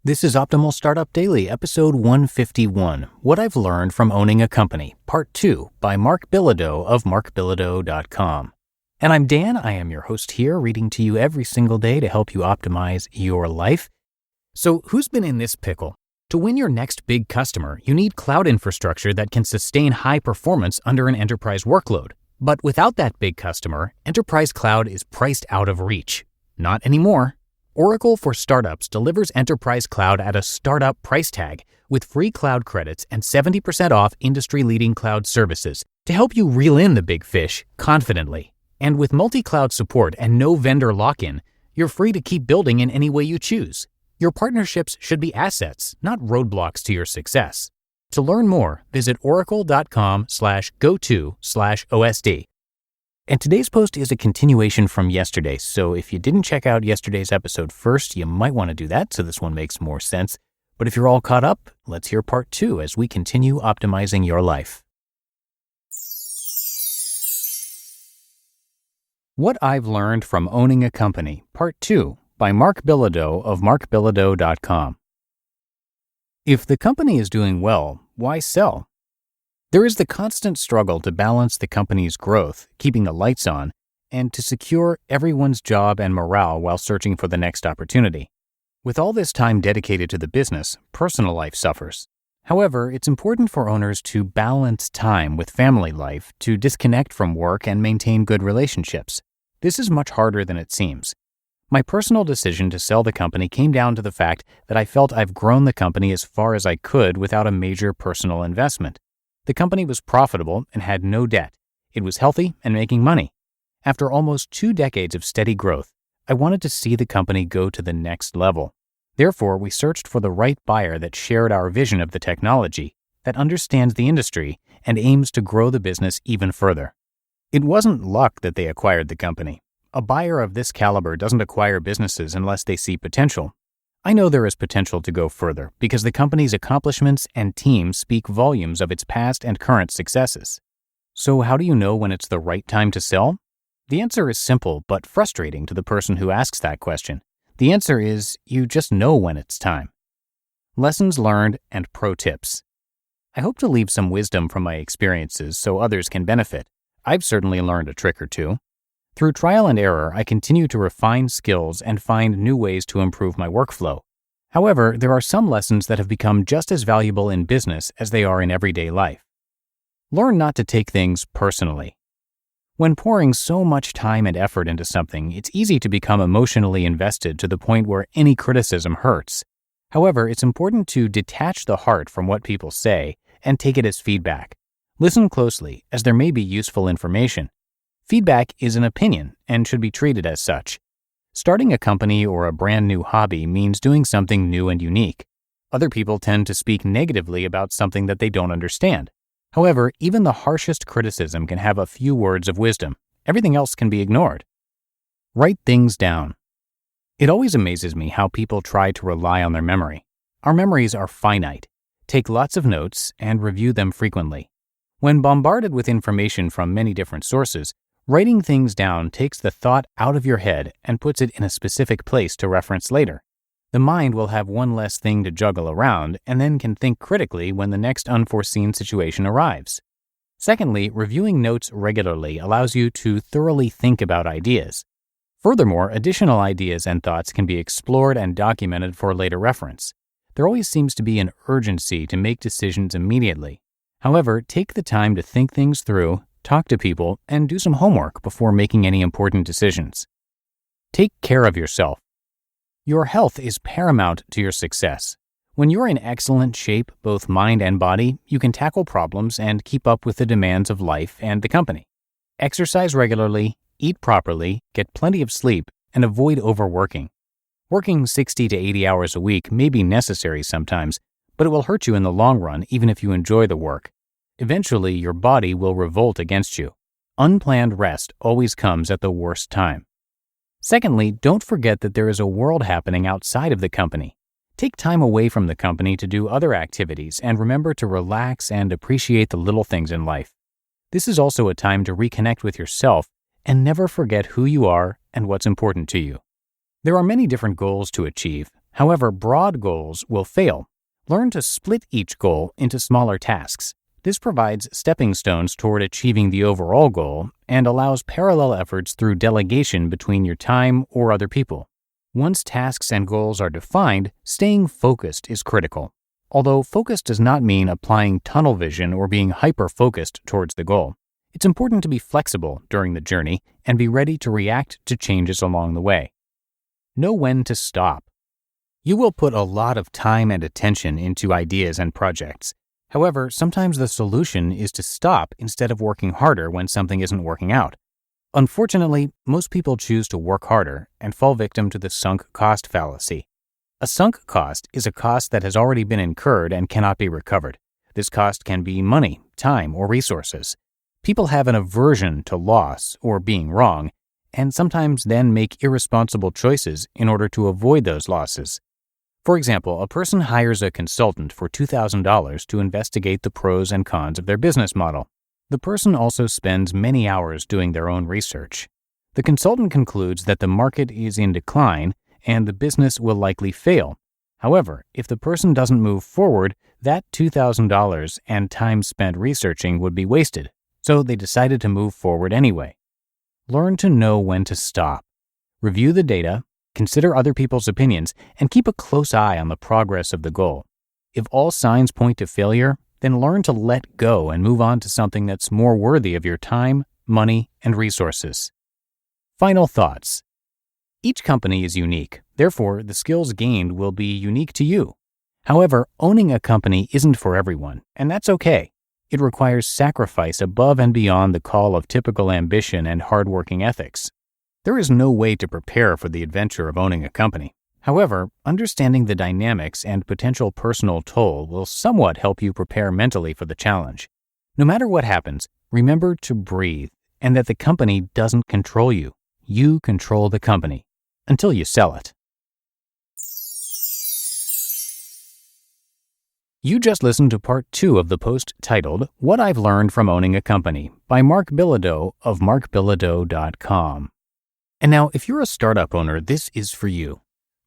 This is Optimal Startup Daily, episode 151, What I've Learned from Owning a Company, Part 2, by Marc Bilodeau of marcbilodeau.com. And I'm Dan, I am your host here, reading to you every single day to help you optimize your life. So who's been in this pickle? To win your next big customer, you need cloud infrastructure that can sustain high performance under an enterprise workload. But without that big customer, enterprise cloud is priced out of reach. Not anymore. Oracle for Startups delivers enterprise cloud at a startup price tag with free cloud credits and 70% off industry-leading cloud services to help you reel in the big fish confidently. And with multi-cloud support and no vendor lock-in, you're free to keep building in any way you choose. Your partnerships should be assets, not roadblocks to your success. To learn more, visit oracle.com/go-to/OSD. And today's post is a continuation from yesterday, so if you didn't check out yesterday's episode first, you might want to do that so this one makes more sense. But if you're all caught up, let's hear part 2 as we continue optimizing your life. What I've Learned from Owning a Company, Part 2, by Marc Bilodeau of marcbilodeau.com. If the company is doing well, why sell? There is the constant struggle to balance the company's growth, keeping the lights on, and to secure everyone's job and morale while searching for the next opportunity. With all this time dedicated to the business, personal life suffers. However, it's important for owners to balance time with family life, to disconnect from work and maintain good relationships. This is much harder than it seems. My personal decision to sell the company came down to the fact that I felt I've grown the company as far as I could without a major personal investment. The company was profitable and had no debt. It was healthy and making money. After almost 2 decades of steady growth, I wanted to see the company go to the next level. Therefore, we searched for the right buyer that shared our vision of the technology, that understands the industry, and aims to grow the business even further. It wasn't luck that they acquired the company. A buyer of this caliber doesn't acquire businesses unless they see potential. I know there is potential to go further because the company's accomplishments and team speak volumes of its past and current successes. So how do you know when it's the right time to sell? The answer is simple but frustrating to the person who asks that question. The answer is you just know when it's time. Lessons learned and pro tips. I hope to leave some wisdom from my experiences so others can benefit. I've certainly learned a trick or two. Through trial and error, I continue to refine skills and find new ways to improve my workflow. However, there are some lessons that have become just as valuable in business as they are in everyday life. Learn not to take things personally. When pouring so much time and effort into something, it's easy to become emotionally invested to the point where any criticism hurts. However, it's important to detach the heart from what people say and take it as feedback. Listen closely, as there may be useful information. Feedback is an opinion and should be treated as such. Starting a company or a brand new hobby means doing something new and unique. Other people tend to speak negatively about something that they don't understand. However, even the harshest criticism can have a few words of wisdom. Everything else can be ignored. Write things down. It always amazes me how people try to rely on their memory. Our memories are finite. Take lots of notes and review them frequently. When bombarded with information from many different sources, writing things down takes the thought out of your head and puts it in a specific place to reference later. The mind will have one less thing to juggle around and then can think critically when the next unforeseen situation arrives. Secondly, reviewing notes regularly allows you to thoroughly think about ideas. Furthermore, additional ideas and thoughts can be explored and documented for later reference. There always seems to be an urgency to make decisions immediately. However, take the time to think things through, talk to people, and do some homework before making any important decisions. Take care of yourself. Your health is paramount to your success. When you're in excellent shape, both mind and body, you can tackle problems and keep up with the demands of life and the company. Exercise regularly, eat properly, get plenty of sleep, and avoid overworking. Working 60 to 80 hours a week may be necessary sometimes, but it will hurt you in the long run even if you enjoy the work. Eventually, your body will revolt against you. Unplanned rest always comes at the worst time. Secondly, don't forget that there is a world happening outside of the company. Take time away from the company to do other activities and remember to relax and appreciate the little things in life. This is also a time to reconnect with yourself and never forget who you are and what's important to you. There are many different goals to achieve. However, broad goals will fail. Learn to split each goal into smaller tasks. This provides stepping stones toward achieving the overall goal and allows parallel efforts through delegation between your time or other people. Once tasks and goals are defined, staying focused is critical. Although focus does not mean applying tunnel vision or being hyper-focused towards the goal. It's important to be flexible during the journey and be ready to react to changes along the way. Know when to stop. You will put a lot of time and attention into ideas and projects. However, sometimes the solution is to stop instead of working harder when something isn't working out. Unfortunately, most people choose to work harder and fall victim to the sunk cost fallacy. A sunk cost is a cost that has already been incurred and cannot be recovered. This cost can be money, time, or resources. People have an aversion to loss or being wrong, and sometimes then make irresponsible choices in order to avoid those losses. For example, a person hires a consultant for $2,000 to investigate the pros and cons of their business model. The person also spends many hours doing their own research. The consultant concludes that the market is in decline and the business will likely fail. However, if the person doesn't move forward, that $2,000 and time spent researching would be wasted, so they decided to move forward anyway. Learn to know when to stop. Review the data, consider other people's opinions, and keep a close eye on the progress of the goal. If all signs point to failure, then learn to let go and move on to something that's more worthy of your time, money, and resources. Final thoughts. Each company is unique, therefore the skills gained will be unique to you. However, owning a company isn't for everyone, and that's okay. It requires sacrifice above and beyond the call of typical ambition and hardworking ethics. There is no way to prepare for the adventure of owning a company. However, understanding the dynamics and potential personal toll will somewhat help you prepare mentally for the challenge. No matter what happens, remember to breathe and that the company doesn't control you. You control the company until you sell it. You just listened to part 2 of the post titled, What I've Learned from Owning a Company by Marc Bilodeau of marcbilodeau.com. And now, if you're a startup owner, this is for you.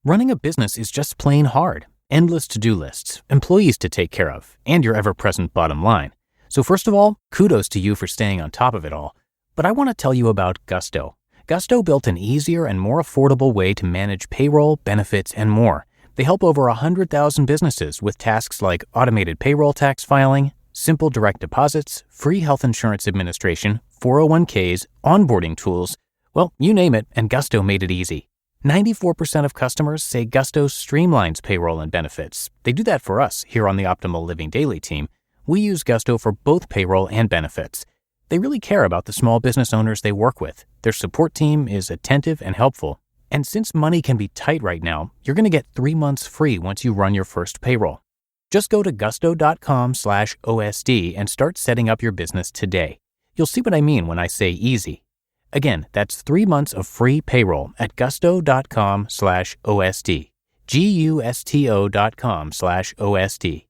Running a business is just plain hard. Endless to-do lists, employees to take care of, and your ever-present bottom line. So first of all, kudos to you for staying on top of it all. But I want to tell you about Gusto. Gusto built an easier and more affordable way to manage payroll, benefits, and more. They help over 100,000 businesses with tasks like automated payroll tax filing, simple direct deposits, free health insurance administration, 401ks, onboarding tools. Well, you name it, and Gusto made it easy. 94% of customers say Gusto streamlines payroll and benefits. They do that for us here on the Optimal Living Daily team. We use Gusto for both payroll and benefits. They really care about the small business owners they work with. Their support team is attentive and helpful. And since money can be tight right now, you're going to get 3 months free once you run your first payroll. Just go to gusto.com/OSD and start setting up your business today. You'll see what I mean when I say easy. Again, that's 3 months of free payroll at gusto.com/OSD. gusto.com/OSD.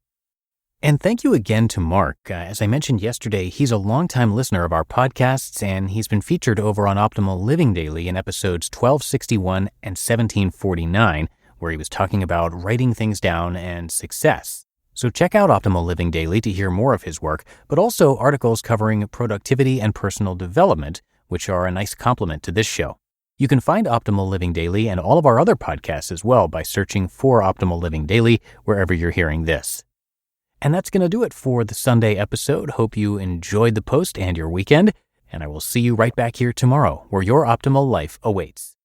And thank you again to Marc. As I mentioned yesterday, he's a longtime listener of our podcasts, and he's been featured over on Optimal Living Daily in episodes 1261 and 1749, where he was talking about writing things down and success. So check out Optimal Living Daily to hear more of his work, but also articles covering productivity and personal development, which are a nice complement to this show. You can find Optimal Living Daily and all of our other podcasts as well by searching for Optimal Living Daily wherever you're hearing this. And that's going to do it for the Sunday episode. Hope you enjoyed the post and your weekend, and I will see you right back here tomorrow where your optimal life awaits.